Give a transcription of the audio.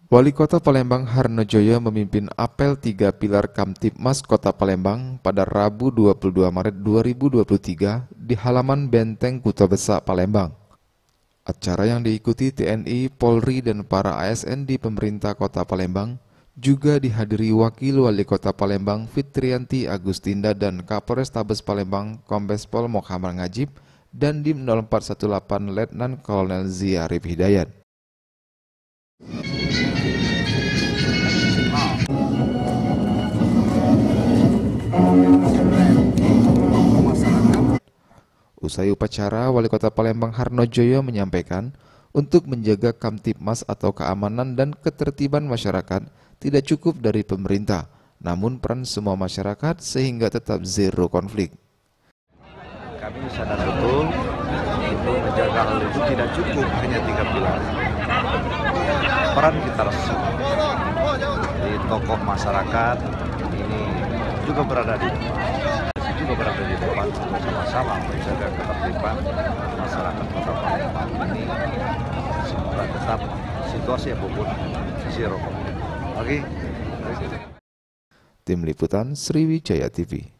Wali Kota Palembang Harnojoyo memimpin apel 3 pilar Kamtibmas Kota Palembang pada Rabu 22 Maret 2023 di halaman Benteng Kuta Besak, Palembang. Acara yang diikuti TNI, Polri, dan para ASN di pemerintah Kota Palembang juga dihadiri Wakil Wali Kota Palembang Fitrianti Agustinda dan Kapolres Tabes Palembang Kombes Pol Muhammad Ngajib dan Dim 0418 Letnan Kolonel Ziarif Hidayat. Usai upacara, Wali Kota Palembang Harnojoyo menyampaikan untuk menjaga Kamtibmas atau keamanan dan ketertiban masyarakat tidak cukup dari pemerintah, namun peran semua masyarakat sehingga tetap zero konflik. Kami sadar betul untuk menjaga hal itu tidak cukup hanya 3 pilar. Peran kita harus di tokoh masyarakat ini juga berada di depan bersama-sama menjaga ketertiban masyarakat Kota Palembang ini semoga tetap situasi apapun zero konflik. Oke. Tim Liputan Sriwijaya TV.